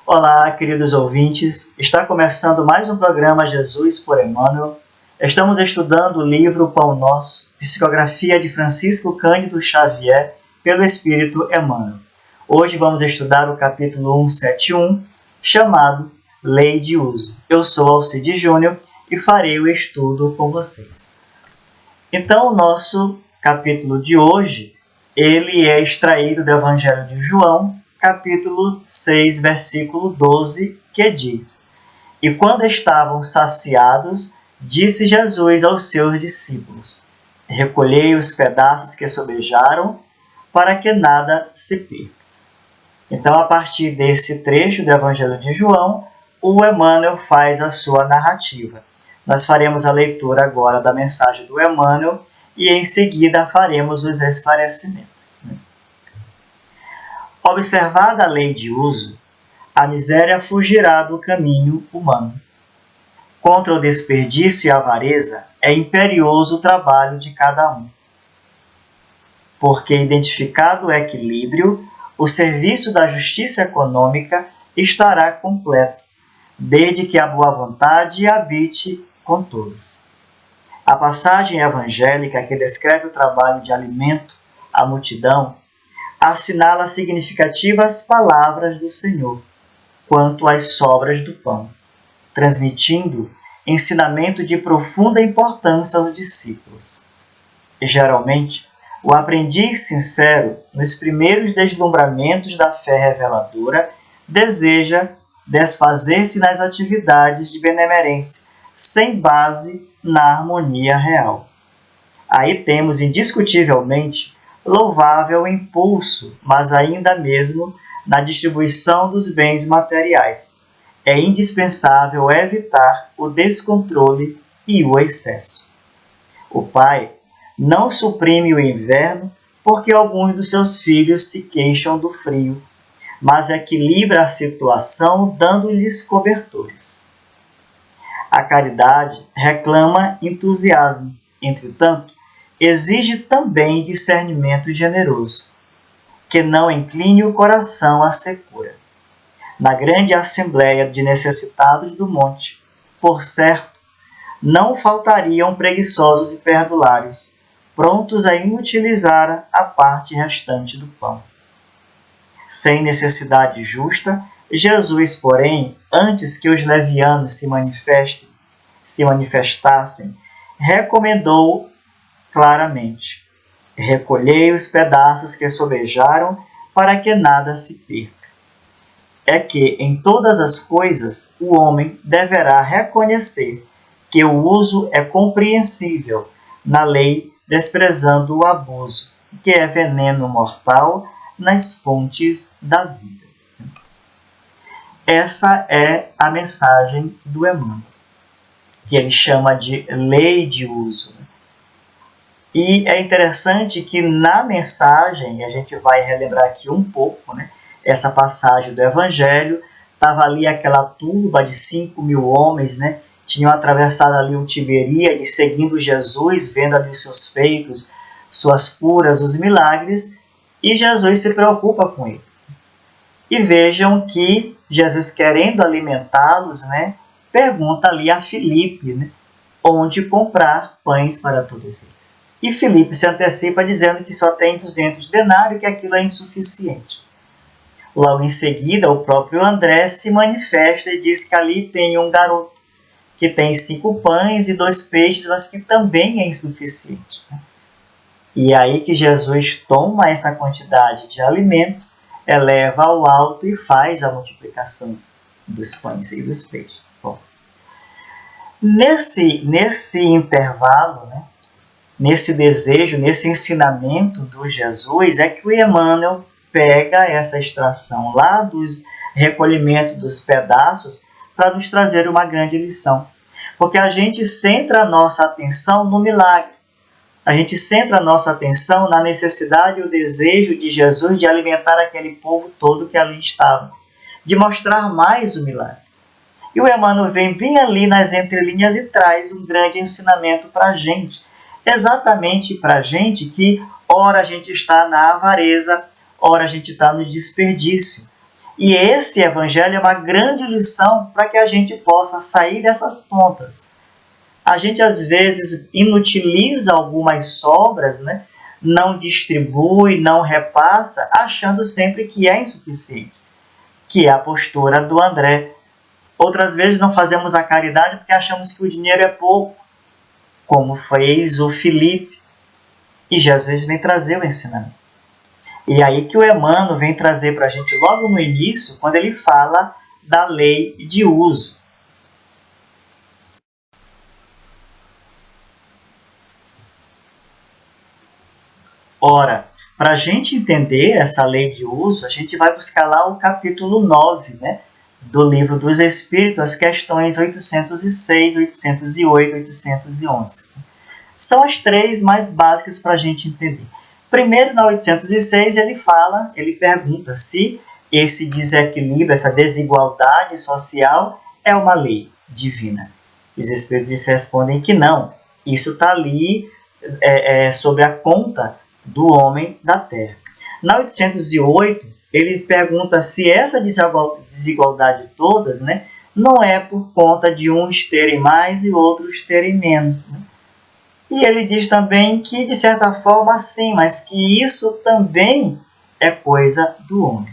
Olá, queridos ouvintes. Está começando mais um programa Jesus por Emmanuel. Estamos estudando o livro Pão Nosso, psicografia de Francisco Cândido Xavier, pelo Espírito Emmanuel. Hoje vamos estudar o capítulo 171, chamado Lei de Uso. Eu sou Alcide Júnior e farei o estudo com vocês. Então, o nosso capítulo de hoje, ele é extraído do Evangelho de João, capítulo 6, versículo 12, que diz: E quando estavam saciados, disse Jesus aos seus discípulos: Recolhei os pedaços que sobejaram, para que nada se perca. Então, a partir desse trecho do Evangelho de João, o Emmanuel faz a sua narrativa. Nós faremos a leitura agora da mensagem do Emmanuel e, em seguida, faremos os esclarecimentos. Observada a lei de uso, a miséria fugirá do caminho humano. Contra o desperdício e a avareza é imperioso o trabalho de cada um. Porque, identificado o equilíbrio, o serviço da justiça econômica estará completo, desde que a boa vontade habite com todos. A passagem evangélica que descreve o trabalho de alimento à multidão assinala significativas palavras do Senhor quanto às sobras do pão, transmitindo ensinamento de profunda importância aos discípulos. Geralmente, o aprendiz sincero, nos primeiros deslumbramentos da fé reveladora, deseja desfazer-se nas atividades de benemerência, sem base na harmonia real. Aí temos, indiscutivelmente, louvável impulso, mas ainda mesmo na distribuição dos bens materiais. É indispensável evitar o descontrole e o excesso. O pai não suprime o inverno porque alguns dos seus filhos se queixam do frio, mas equilibra a situação dando-lhes cobertores. A caridade reclama entusiasmo, entretanto, exige também discernimento generoso, que não incline o coração à secura. Na grande assembleia de necessitados do monte, por certo, não faltariam preguiçosos e perdulários, prontos a inutilizar a parte restante do pão. Sem necessidade justa, Jesus, porém, antes que os levianos se manifestassem, recomendou claramente: recolhei os pedaços que sobejaram, para que nada se perca. É que, em todas as coisas, o homem deverá reconhecer que o uso é compreensível na lei, desprezando o abuso, que é veneno mortal nas fontes da vida. Essa é a mensagem do Emmanuel, que ele chama de lei de uso. E é interessante que na mensagem, a gente vai relembrar aqui um pouco, essa passagem do Evangelho, estava ali aquela turba de 5.000 homens, tinham atravessado ali o Tiberíades, seguindo Jesus, vendo ali os seus feitos, suas curas, os milagres, e Jesus se preocupa com eles. E vejam que Jesus, querendo alimentá-los, pergunta ali a Filipe, onde comprar pães para todos eles. E Filipe se antecipa dizendo que só tem 200 denários e que aquilo é insuficiente. Logo em seguida, o próprio André se manifesta e diz que ali tem um garoto que tem 5 pães e 2 peixes, mas que também é insuficiente. E aí que Jesus toma essa quantidade de alimento, eleva ao alto e faz a multiplicação dos pães e dos peixes. Bom, nesse intervalo, nesse desejo, nesse ensinamento do Jesus, é que o Emmanuel pega essa extração lá dos recolhimentos dos pedaços para nos trazer uma grande lição. Porque a gente centra a nossa atenção no milagre. A gente centra a nossa atenção na necessidade e o desejo de Jesus de alimentar aquele povo todo que ali estava, de mostrar mais o milagre. E o Emmanuel vem bem ali nas entrelinhas e traz um grande ensinamento para a gente. Exatamente para a gente que, ora a gente está na avareza, ora a gente está no desperdício. E esse evangelho é uma grande lição para que a gente possa sair dessas pontas. A gente às vezes inutiliza algumas sobras, né? Não distribui, não repassa, achando sempre que é insuficiente, que é a postura do André. Outras vezes não fazemos a caridade porque achamos que o dinheiro é pouco, como fez o Filipe. E Jesus vem trazer o ensinamento. E aí que o Emmanuel vem trazer para a gente logo no início, quando ele fala da lei de uso. Ora, para a gente entender essa lei de uso, a gente vai buscar lá o capítulo 9, né, do Livro dos Espíritos, as questões 806, 808, 811. São as três mais básicas para a gente entender. Primeiro, na 806, ele pergunta se esse desequilíbrio, essa desigualdade social é uma lei divina. Os Espíritos respondem que não. Isso está ali sobre a conta do homem da Terra. Na 808, ele pergunta se essa desigualdade todas, né, não é por conta de uns terem mais e outros terem menos, né? E ele diz também que, de certa forma, sim, mas que isso também é coisa do homem.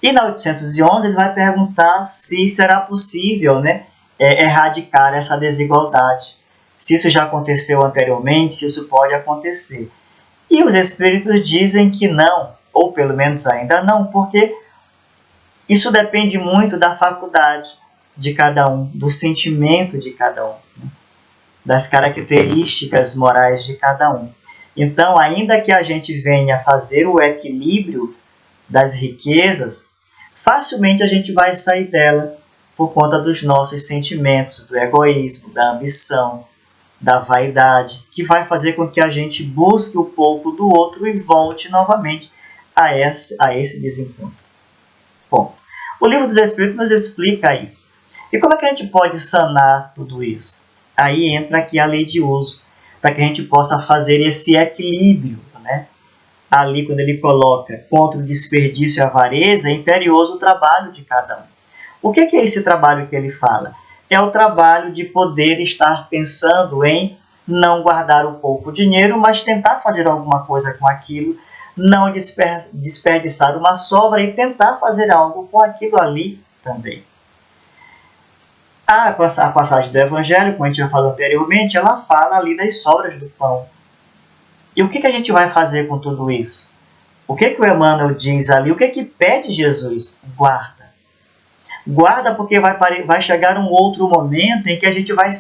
E na 811 ele vai perguntar se será possível, né, erradicar essa desigualdade. Se isso já aconteceu anteriormente, se isso pode acontecer. E os espíritos dizem que não, ou pelo menos ainda não, porque isso depende muito da faculdade de cada um, do sentimento de cada um, né? Das características morais de cada um. Então, ainda que a gente venha fazer o equilíbrio das riquezas, facilmente a gente vai sair dela por conta dos nossos sentimentos, do egoísmo, da ambição, da vaidade, que vai fazer com que a gente busque o pouco do outro e volte novamente a esse desencontro. Bom, o Livro dos Espíritos nos explica isso. E como é que a gente pode sanar tudo isso? Aí entra aqui a lei de uso, para que a gente possa fazer esse equilíbrio, né? Ali, quando ele coloca contra o desperdício e a avareza, é imperioso o trabalho de cada um. O que é esse trabalho que ele fala? É o trabalho de poder estar pensando em não guardar o pouco dinheiro, mas tentar fazer alguma coisa com aquilo, não desperdiçar uma sobra e tentar fazer algo com aquilo ali também. A passagem do Evangelho, como a gente já falou anteriormente, ela fala ali das sobras do pão. E o que a gente vai fazer com tudo isso? O que o Emmanuel diz ali? O que pede Jesus? Guarda. Guarda porque vai chegar um outro momento em que a gente vai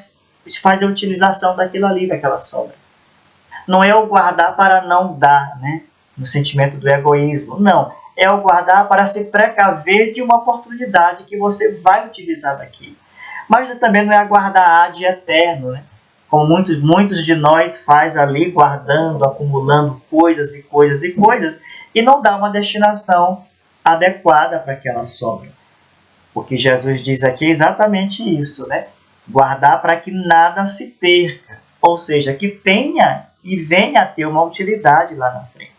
fazer a utilização daquilo ali, daquela sobra. Não é o guardar para não dar, né? No sentimento do egoísmo. Não. É o guardar para se precaver de uma oportunidade que você vai utilizar daquilo. Mas também não é aguardar ad eterno, né? Como muitos de nós faz ali, guardando, acumulando coisas e coisas e coisas, e não dá uma destinação adequada para aquela sobra. O que Jesus diz aqui é exatamente isso, né? Guardar para que nada se perca, ou seja, que tenha e venha a ter uma utilidade lá na frente.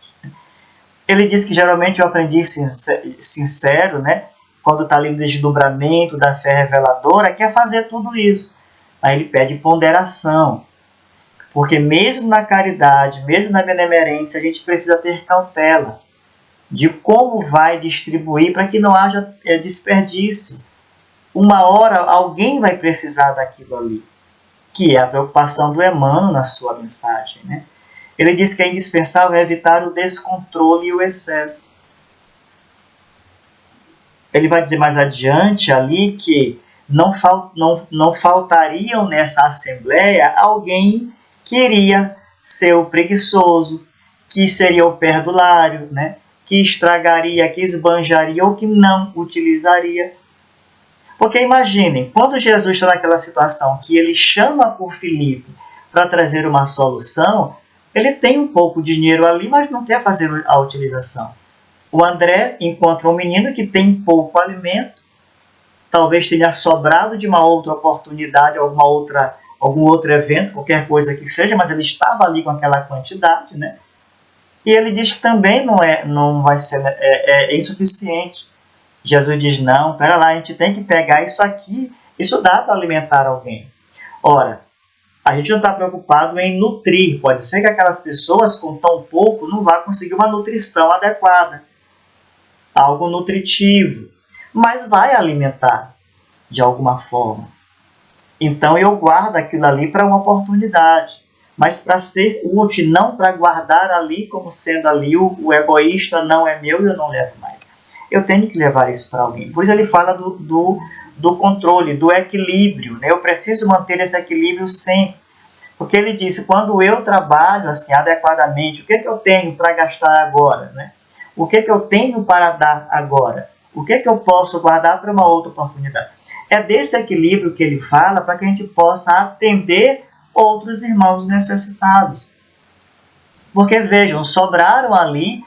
Ele diz que geralmente o aprendiz sincero, né, quando está ali no desdobramento da fé reveladora, quer fazer tudo isso. Aí ele pede ponderação, porque mesmo na caridade, mesmo na benemerência, a gente precisa ter cautela de como vai distribuir para que não haja desperdício. Uma hora alguém vai precisar daquilo ali, que é a preocupação do Emmanuel na sua mensagem, né? Ele diz que é indispensável evitar o descontrole e o excesso. Ele vai dizer mais adiante ali que não faltariam nessa assembleia alguém que iria ser o preguiçoso, que seria o perdulário, né? Que estragaria, que esbanjaria ou que não utilizaria. Porque imaginem, quando Jesus está naquela situação que ele chama por Filipe para trazer uma solução, ele tem um pouco de dinheiro ali, mas não quer fazer a utilização. O André encontra um menino que tem pouco alimento, talvez tenha sobrado de uma outra oportunidade, algum outro evento, qualquer coisa que seja, mas ele estava ali com aquela quantidade, né? E ele diz que também não vai ser insuficiente. Jesus diz, não, pera lá, a gente tem que pegar isso aqui, isso dá para alimentar alguém. Ora, a gente não está preocupado em nutrir, pode ser que aquelas pessoas com tão pouco não vá conseguir uma nutrição adequada, algo nutritivo, mas vai alimentar de alguma forma. Então eu guardo aquilo ali para uma oportunidade, mas para ser útil, não para guardar ali como sendo ali o egoísta, não é meu e eu não levo mais. Eu tenho que levar isso para alguém. Por isso ele fala do controle, do equilíbrio. Né? Eu preciso manter esse equilíbrio sempre. Porque ele disse, quando eu trabalho assim adequadamente, o que eu tenho para gastar agora? Né? O que eu tenho para dar agora? O que eu posso guardar para uma outra oportunidade? É desse equilíbrio que ele fala para que a gente possa atender outros irmãos necessitados. Porque, vejam, sobraram ali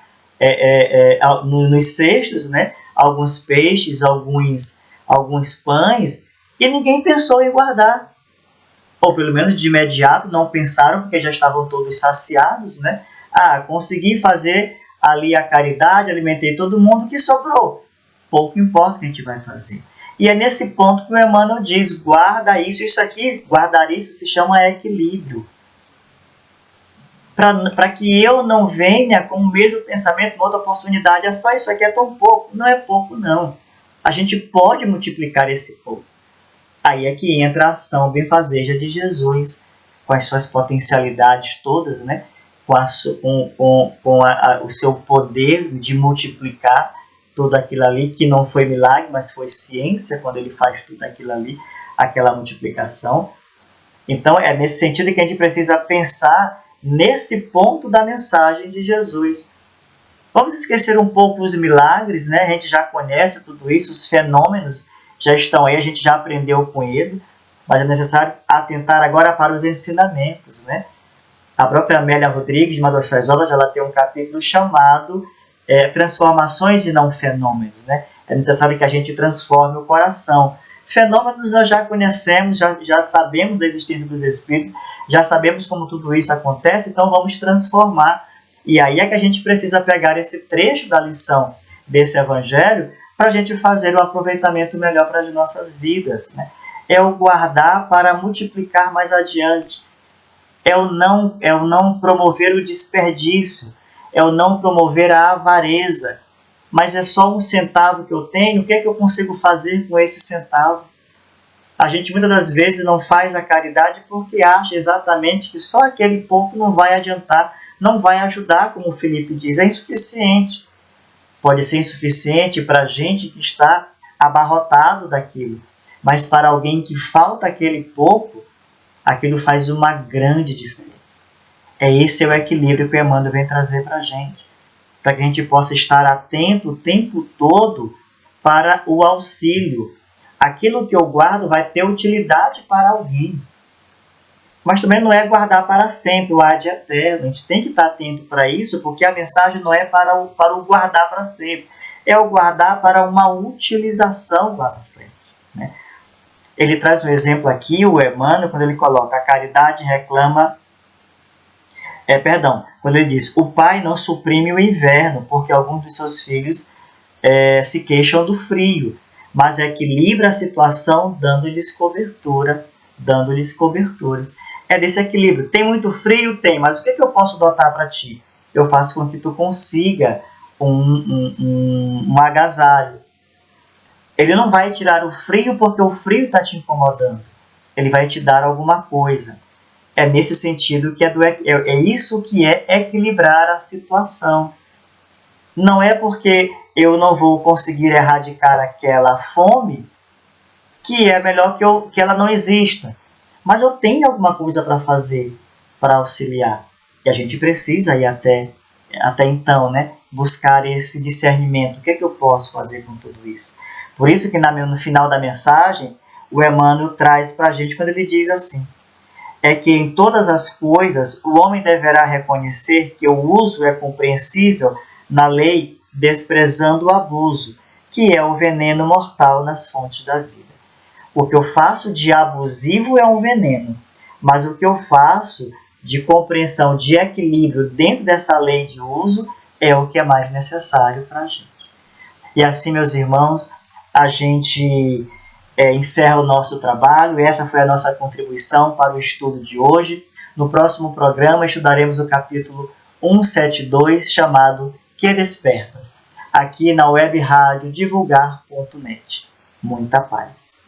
nos cestos, né, alguns peixes, alguns pães, e ninguém pensou em guardar. Ou pelo menos de imediato não pensaram, porque já estavam todos saciados. Né? Consegui fazer ali a caridade, alimentei todo mundo, que sobrou. Pouco importa o que a gente vai fazer. E é nesse ponto que o Emmanuel diz, guarda isso aqui, guardar isso se chama equilíbrio. Para que eu não venha com o mesmo pensamento, outra oportunidade, só isso aqui é tão pouco. Não é pouco, não. A gente pode multiplicar esse pouco. Aí é que entra a ação benfazeja de Jesus, com as suas potencialidades todas, né? com o seu poder de multiplicar tudo aquilo ali, que não foi milagre, mas foi ciência, quando ele faz tudo aquilo ali, aquela multiplicação. Então, é nesse sentido que a gente precisa pensar nesse ponto da mensagem de Jesus. Vamos esquecer um pouco os milagres, né? A gente já conhece tudo isso, os fenômenos já estão aí, a gente já aprendeu com ele, mas é necessário atentar agora para os ensinamentos, né? A própria Amélia Rodrigues, de Uma das Suas Obras, ela tem um capítulo chamado Transformações e não Fenômenos, né? É necessário que a gente transforme o coração. Fenômenos nós já conhecemos, já sabemos da existência dos espíritos, já sabemos como tudo isso acontece, então vamos transformar. E aí é que a gente precisa pegar esse trecho da lição desse evangelho para a gente fazer um aproveitamento melhor para as nossas vidas. Né? É o guardar para multiplicar mais adiante. É o não promover o desperdício. É o não promover a avareza. Mas é só um centavo que eu tenho, o que é que eu consigo fazer com esse centavo? A gente muitas das vezes não faz a caridade porque acha exatamente que só aquele pouco não vai adiantar, não vai ajudar, como o Felipe diz, é insuficiente. Pode ser insuficiente para a gente que está abarrotado daquilo, mas para alguém que falta aquele pouco, aquilo faz uma grande diferença. Esse é o equilíbrio que o Emmanuel vem trazer para a gente, para que a gente possa estar atento o tempo todo para o auxílio. Aquilo que eu guardo vai ter utilidade para alguém. Mas também não é guardar para sempre, o ad eterno. A gente tem que estar atento para isso, porque a mensagem não é para o guardar para sempre. É o guardar para uma utilização lá na frente. Né? Ele traz um exemplo aqui, o Emmanuel, quando ele coloca a caridade reclama... quando ele diz, o pai não suprime o inverno, porque alguns dos seus filhos se queixam do frio, mas equilibra a situação dando-lhes cobertura, dando-lhes cobertores. É desse equilíbrio. Tem muito frio? Tem, mas o que eu posso dotar para ti? Eu faço com que tu consiga um agasalho. Ele não vai tirar o frio porque o frio está te incomodando. Ele vai te dar alguma coisa. É nesse sentido que é isso que é equilibrar a situação. Não é porque eu não vou conseguir erradicar aquela fome que é melhor que ela não exista. Mas eu tenho alguma coisa para fazer, para auxiliar. E a gente precisa ir até então, né, buscar esse discernimento. O que eu posso fazer com tudo isso? Por isso que no final da mensagem, o Emmanuel traz para a gente quando ele diz assim, é que em todas as coisas o homem deverá reconhecer que o uso é compreensível na lei, desprezando o abuso, que é o veneno mortal nas fontes da vida. O que eu faço de abusivo é um veneno, mas o que eu faço de compreensão, de equilíbrio dentro dessa lei de uso é o que é mais necessário para a gente. E assim, meus irmãos, a gente encerra o nosso trabalho. Essa foi a nossa contribuição para o estudo de hoje. No próximo programa estudaremos o capítulo 172, chamado Que Despertas, aqui na web rádio divulgar.net. Muita paz.